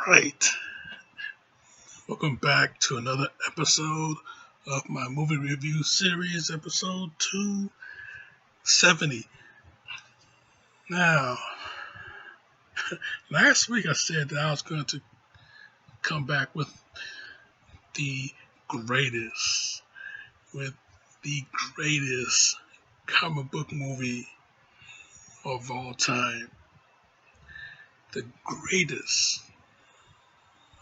Right. Welcome back to another episode of my movie review series, episode 270. Now, last week I said that I was going to come back with the greatest, with the greatest comic book movie of all time. The greatest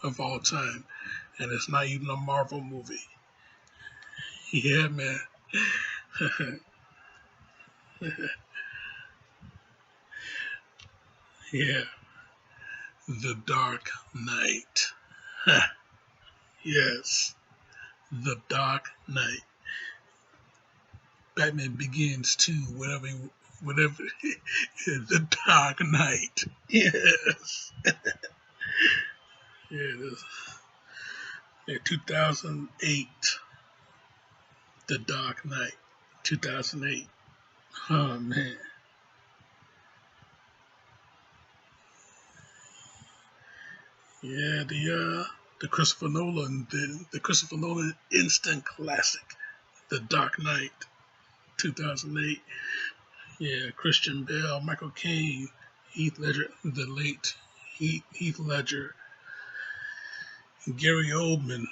of all time. And it's not even a Marvel movie. Yeah, man. Yeah. The Dark Knight. Yes. The Dark Knight. Batman Begins 2, whatever. The Dark Knight. Yes. Yeah, this, yeah, 2008. The Dark Knight. 2008. Oh, man. Yeah, the Christopher Nolan, the Christopher Nolan instant classic, The Dark Knight, 2008. Yeah, Christian Bale, Michael Caine, Heath Ledger, the late Heath Ledger, Gary Oldman,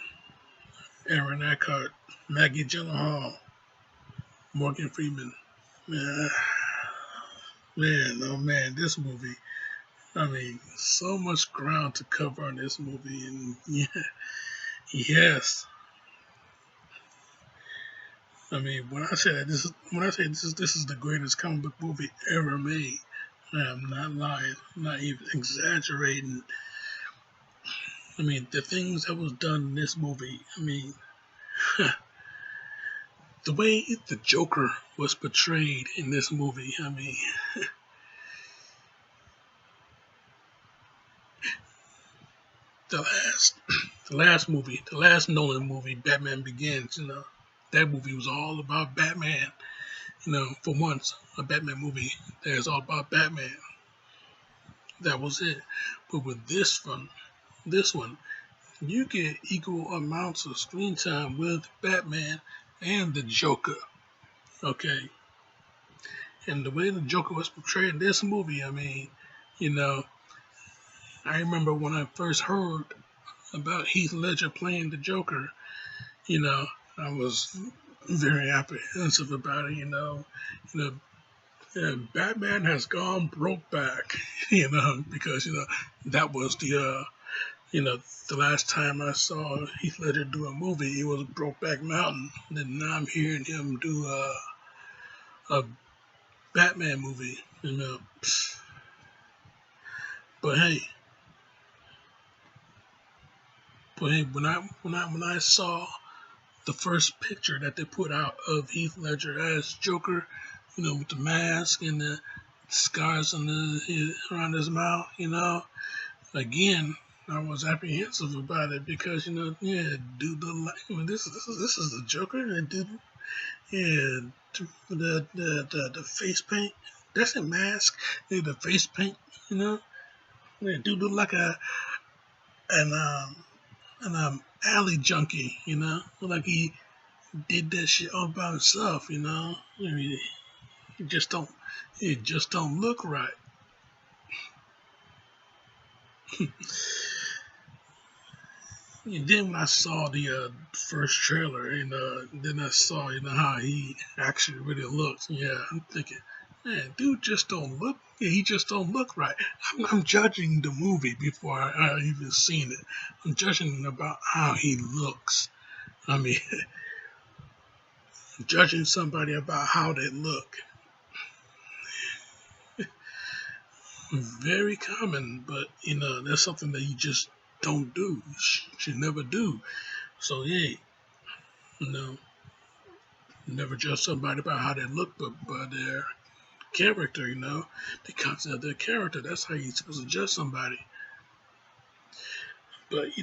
Aaron Eckhart, Maggie Gyllenhaal, Morgan Freeman. Man, man, oh man, this movie. I mean, so much ground to cover on this movie, and yeah, yes. I mean, when I say this is the greatest comic book movie ever made, I'm not lying. I'm not even exaggerating. I mean, the things that was done in this movie. I mean, the way the Joker was portrayed in this movie. I mean, the last, the last Nolan movie, Batman Begins. That movie was all about Batman. For once, a Batman movie that is all about Batman. That was it. But with this one, you get equal amounts of screen time with Batman and the Joker. Okay. And the way the Joker was portrayed in this movie, I mean, you know, I remember when I first heard about Heath Ledger playing the Joker, you know, I was very apprehensive about it, Batman has gone broke back, because, that was the last time I saw Heath Ledger do a movie, it was Brokeback Mountain. And now I'm hearing him do a Batman movie. But hey, when I saw the first picture that they put out of Heath Ledger as Joker, with the mask and the scars on around his mouth, again, I was apprehensive about it because dude, this is the Joker, and dude, yeah, the face paint, that's a mask, the face paint, dude look like an alley junkie, like he did that shit all by himself, I mean, it just don't, it just don't look right. And then when I saw the first trailer, and then I saw, how he actually really looks. Yeah, I'm thinking, man, dude just don't look. Yeah, he just don't look right. I'm judging the movie before I even seen it. I'm judging about how he looks. I mean, judging somebody about how they look. Very common, but that's something that you just don't do. You should never do. So yeah, you know, never judge somebody about how they look, but by their character, the content of their character. That's how you're supposed to judge somebody. But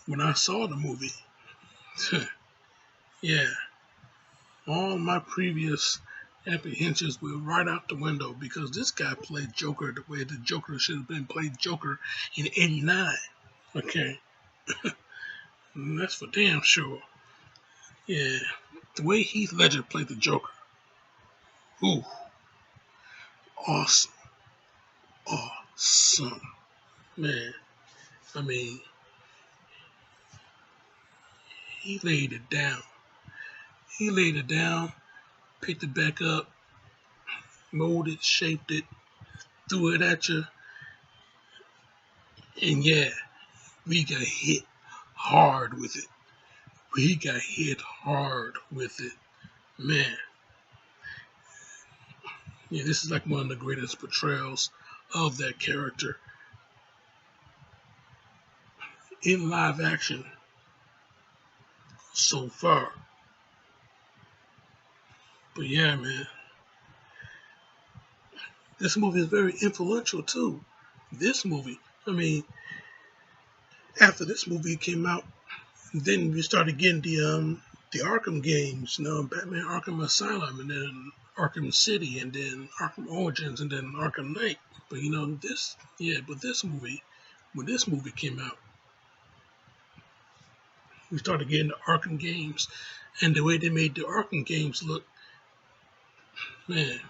when I saw the movie, yeah, all my previous apprehensions were right out the window because this guy played Joker the way the Joker should have been played Joker in '89. Okay, and that's for damn sure. Yeah, the way Heath Ledger played the Joker, ooh, awesome, awesome, man. I mean, he laid it down. He laid it down, picked it back up, molded, shaped it, threw it at you, and yeah, we got hit hard with it. We got hit hard with it. Man, yeah, this is like one of the greatest portrayals of that character in live action so far. But yeah, man, this movie is very influential too. This movie, I mean, after this movie came out, then we started getting the Arkham games, Batman Arkham Asylum, and then Arkham City, and then Arkham Origins, and then Arkham Knight. But this movie, when this movie came out, we started getting the Arkham games, and the way they made the Arkham games look, man,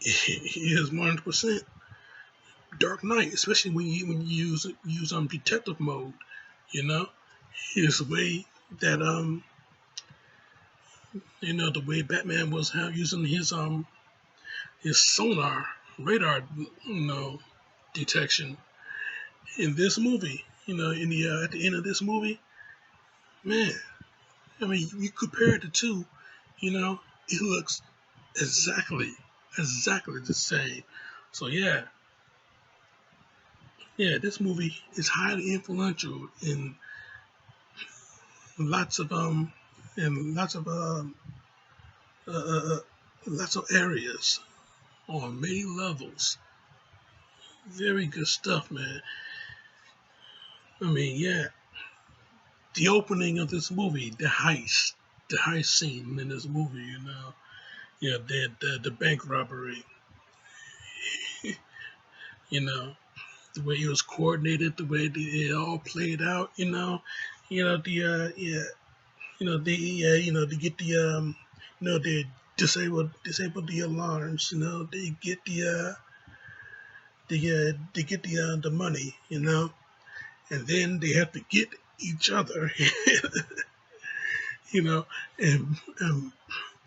it is 100% Dark Knight, especially when you use detective mode, you know, is the way that the way Batman was using his sonar radar, detection in this movie. In the at the end of this movie, man. I mean, you compare the two, it looks exactly the same. So this movie is highly influential in lots of in uh, uh, uh, lots of areas on many levels. Very good stuff, man. I mean, the opening of this movie, the heist scene in this movie, the bank robbery, you know, the way it was coordinated, the way it all played out, the they get they disable the alarms, they get they get the money, and then they have to get each other, you know, and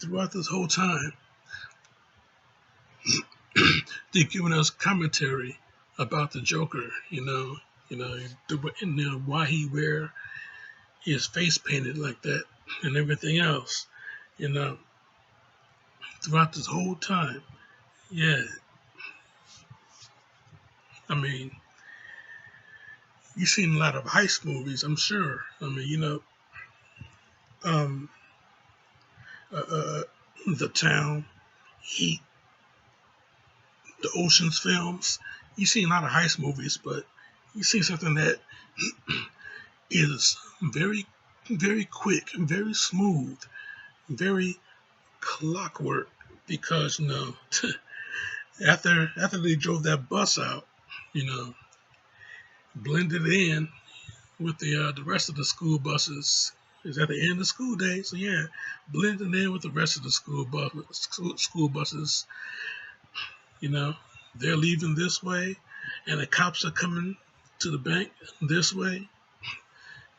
throughout this whole time, they're giving us commentary about the Joker, why he wear his face painted like that and everything else, you know, throughout this whole time. Yeah, I mean, you've seen a lot of heist movies, I'm sure. I mean, um, uh, uh, The Town, Heat, the Ocean's films. You've seen a lot of heist movies, but you see something that is very, very quick, very smooth, very clockwork. Because after they drove that bus out, you know, blended in with the rest of the school buses. It's at the end of school day, so blending in with the rest of the school buses. You know, they're leaving this way, and the cops are coming to the bank this way.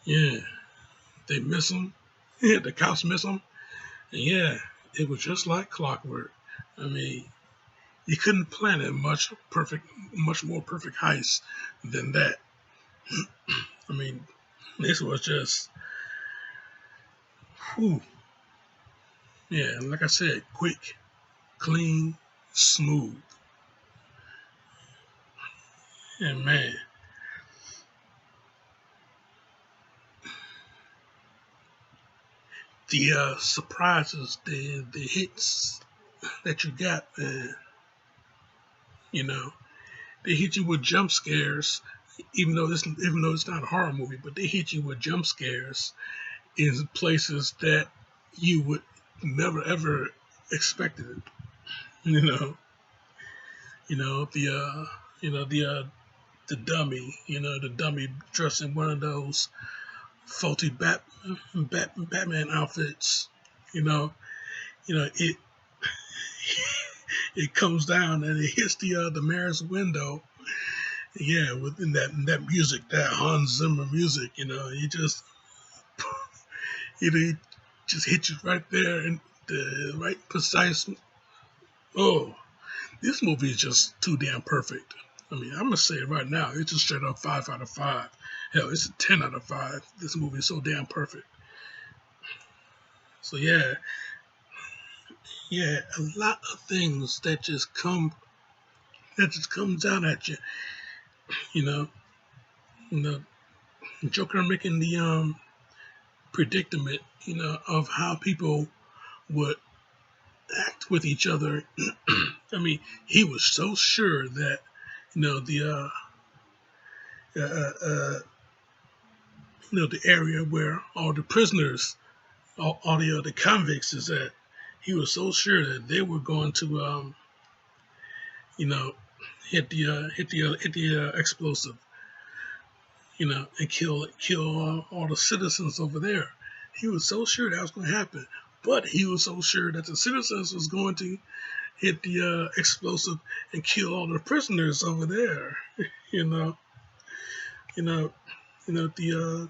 Yeah, they miss them. Yeah, the cops miss them. And it was just like clockwork. I mean, you couldn't plan a much more perfect heist than that. I mean, this was just, whew, yeah, like I said, quick, clean, smooth, and man, the surprises, the hits that you got, man, you know, they hit you with jump scares, even though it's not a horror movie, but they hit you with jump scares in places that you would never ever expected it. You know, the you know the dummy, the dummy dressed in one of those faulty Batman outfits. You know, it it comes down and it hits the mayor's window. Yeah, within that music, that Hans Zimmer music, he just he just hits you right there in the right precise. Oh, this movie is just too damn perfect. I mean, I'm gonna say it right now. It's just straight up 5 out of 5. Hell, it's a 10 out of 5. This movie is so damn perfect. So yeah, a lot of things that just comes out at you. You know, you know, Joker making the predicament, of how people would act with each other. I mean, he was so sure that uh, uh, uh, the area where all the prisoners, all the other convicts is at. He was so sure that they were going to, you know, hit the explosive, and kill all the citizens over there. He was so sure that was going to happen, but he was so sure that the citizens was going to hit the explosive and kill all the prisoners over there. You know, you know, the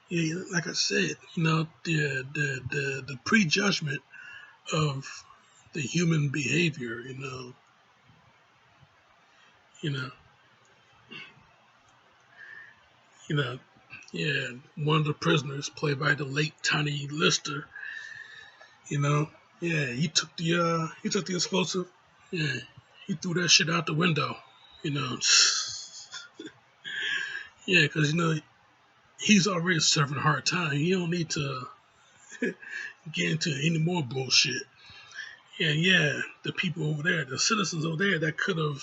yeah, like I said, the prejudgment of the human behavior. You know, you know, yeah. One of the prisoners, played by the late Tiny Lister, yeah, he took the explosive, yeah, he threw that shit out the window. You know, yeah, because he's already serving a hard time. He don't need to get into any more bullshit. And yeah, the people over there, the citizens over there that could have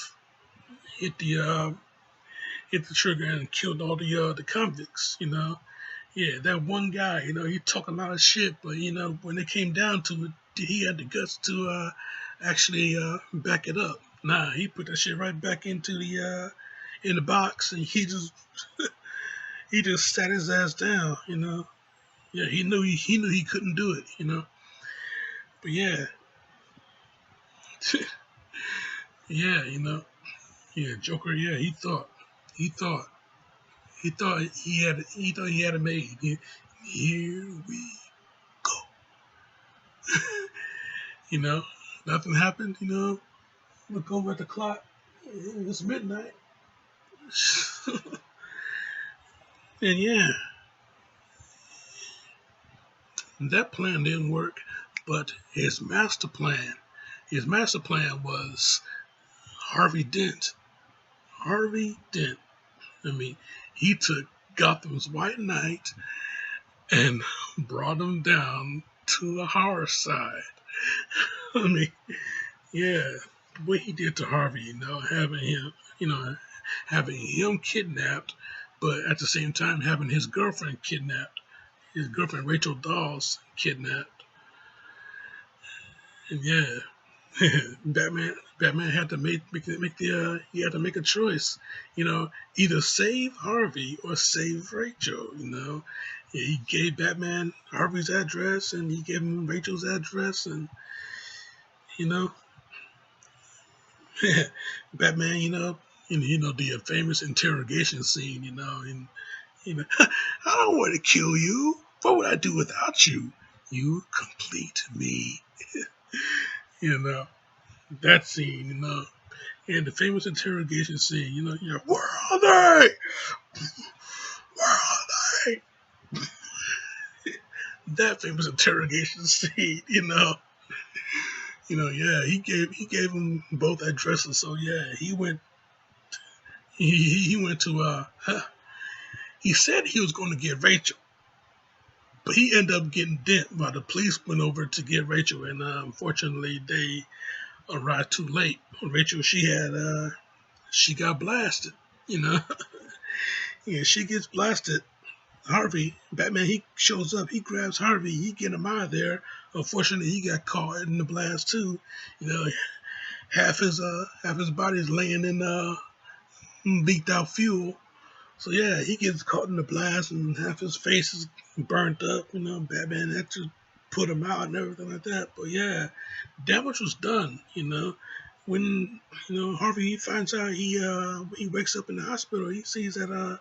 hit the uh, hit the trigger and killed all the convicts. Yeah, that one guy, he talking a lot of shit, but when it came down to it, he had the guts to actually back it up. Nah, he put that shit right back into the in the box, and he just sat his ass down. Yeah, he knew he couldn't do it. But yeah, yeah, yeah, Joker. Yeah, he thought, he thought he had it made. Here we go. You know, nothing happened. Look over at the clock. It's midnight. And yeah, that plan didn't work. But his master plan was Harvey Dent. Harvey Dent. I mean, he took Gotham's White Knight and brought him down to the horror side. I mean, yeah, what he did to Harvey, having him kidnapped, but at the same time having his girlfriend kidnapped, his girlfriend Rachel Dawes kidnapped, and yeah, Batman had to he had to make a choice, either save Harvey or save Rachel. Yeah, he gave Batman Harvey's address and he gave him Rachel's address, and you know, Batman, the famous interrogation scene, and I don't want to kill you. What would I do without you? You complete me. You know that scene, and the famous interrogation scene. Where are they? Where are they? That famous interrogation scene. Yeah, he gave them both addresses. So yeah, he went to he said he was going to get Rachel, but he ended up getting Dent while the police went over to get Rachel, and unfortunately they arrived too late. Rachel, she got blasted. You know, yeah, she gets blasted. Harvey, Batman, he shows up, he grabs Harvey, he get him out of there. Unfortunately, he got caught in the blast too. You know, half his body is laying in leaked out fuel. So yeah, he gets caught in the blast and half his face is burnt up. Batman had to put him out and everything like that. But yeah, damage was done. When Harvey finds out, he wakes up in the hospital. He sees that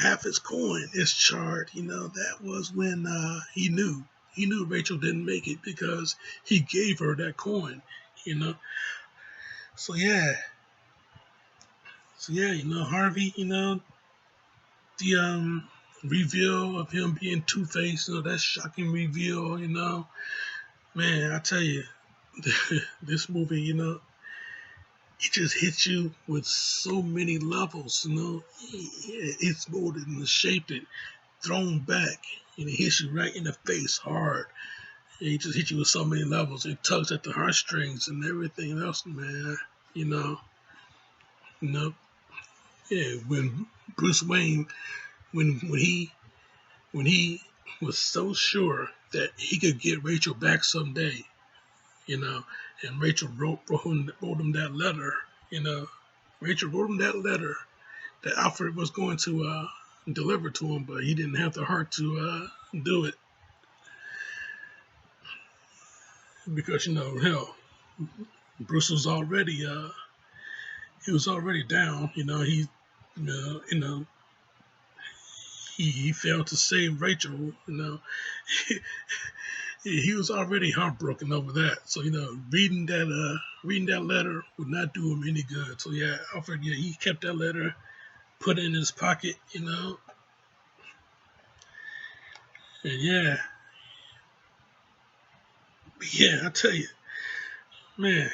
half his coin is charred. That was when he knew Rachel didn't make it because he gave her that coin. You know, so yeah, Harvey. The reveal of him being Two-Face. That shocking reveal. Man, I tell you, this movie. It just hits you with so many levels. It's molded and shaped it, thrown back, and it hits you right in the face hard. And it just hits you with so many levels. It tugs at the heartstrings and everything else, man. You know, you know, yeah. When Bruce Wayne, when he was so sure that he could get Rachel back someday, you know, and Rachel wrote him that letter, you know, Rachel wrote him that letter that Alfred was going to deliver to him, but he didn't have the heart to do it because hell, Bruce was already down. He failed to save Rachel. He was already heartbroken over that. So reading that letter would not do him any good. So yeah, Alfred, yeah, he kept that letter, put it in his pocket, and yeah, I tell you, man,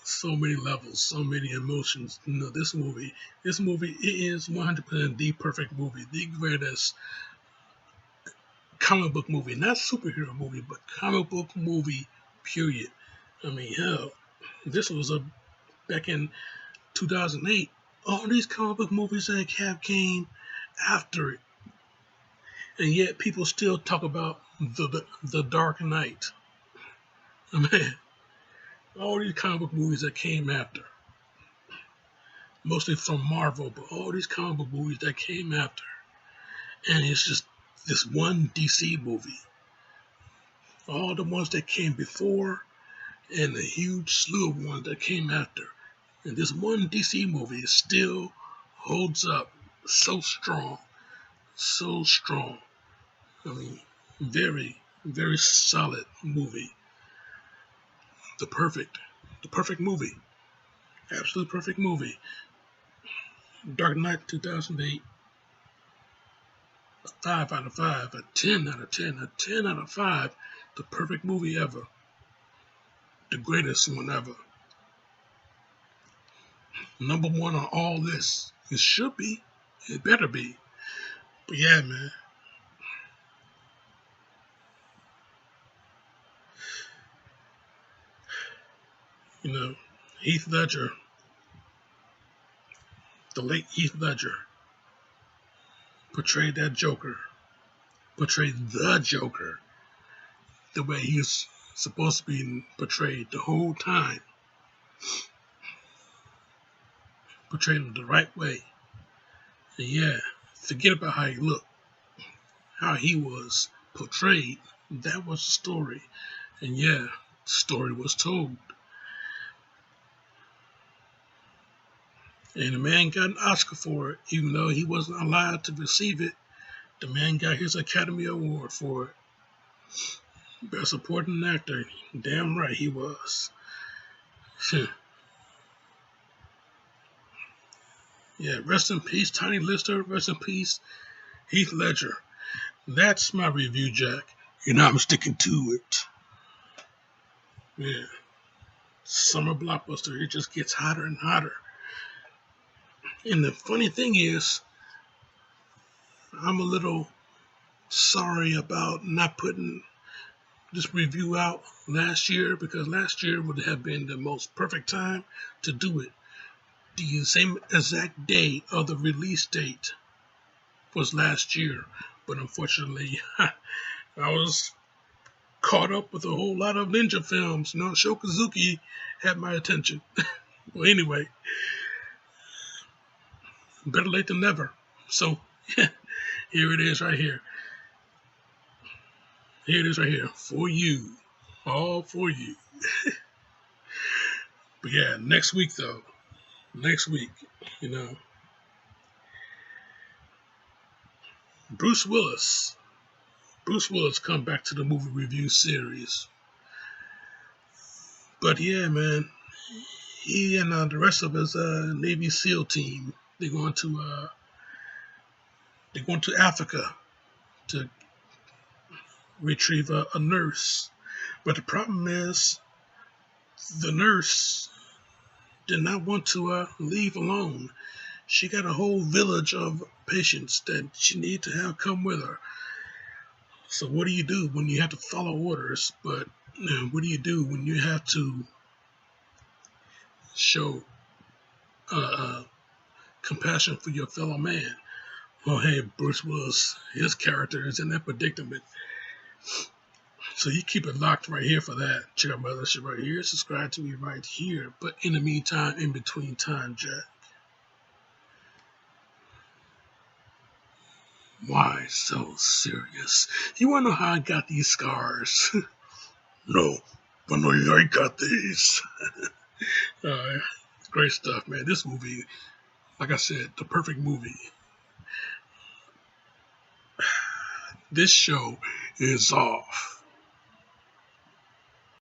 so many levels, so many emotions. This movie, it is 100% the perfect movie, the greatest comic book movie, not superhero movie, but comic book movie, period. I mean, hell, this was back in 2008. All these comic book movies that have came after it, and yet people still talk about the Dark Knight. I mean, all these comic book movies that came after, mostly from Marvel, but all these comic book movies that came after, and it's just this one DC movie. All the ones that came before, and a huge slew of ones that came after. And this one DC movie still holds up so strong, so strong. I mean, very, very solid movie. The perfect movie. Absolute perfect movie. Dark Knight 2008. A 5 out of 5. A 10 out of 10. A 10 out of 5. The perfect movie ever. The greatest one ever. Number one on all lists. It should be. It better be. But yeah, man. Heath Ledger, the late Heath Ledger, portrayed that Joker, portrayed the Joker, the way he's supposed to be portrayed the whole time. Portrayed him the right way. And yeah, forget about how he looked, how he was portrayed. That was the story. And yeah, the story was told. And the man got an Oscar for it, even though he wasn't allowed to receive it. The man got his Academy Award for it. Best supporting actor. Damn right he was. Yeah, rest in peace, Tiny Lister. Rest in peace, Heath Ledger. That's my review, Jack. I'm sticking to it. Yeah. Summer blockbuster. It just gets hotter and hotter. And the funny thing is, I'm a little sorry about not putting this review out last year, because last year would have been the most perfect time to do it. The same exact day of the release date was last year, but unfortunately, I was caught up with a whole lot of ninja films. Shokazuki had my attention. Well, anyway, better late than never. So here it is right here. Here it is right here for you. All for you. But yeah, next week though. Next week, you know, Bruce Willis. Bruce Willis come back to the movie review series. But yeah, man, he and the rest of his Navy SEAL team, they're going to Africa to retrieve a nurse. But the problem is, the nurse did not want to leave alone. She got a whole village of patients that she need to have come with her. So what do you do when you have to follow orders? But what do you do when you have to show uh, compassion for your fellow man? Well, hey, Bruce Willis, his character is in that predicament. So you keep it locked right here for that. Check out my other shit right here. Subscribe to me right here. But in the meantime, in between time, Jack, why so serious? You want to know how I got these scars? No, but no, I got these. Uh, Great stuff, man. This movie, like I said, the perfect movie. This show is off.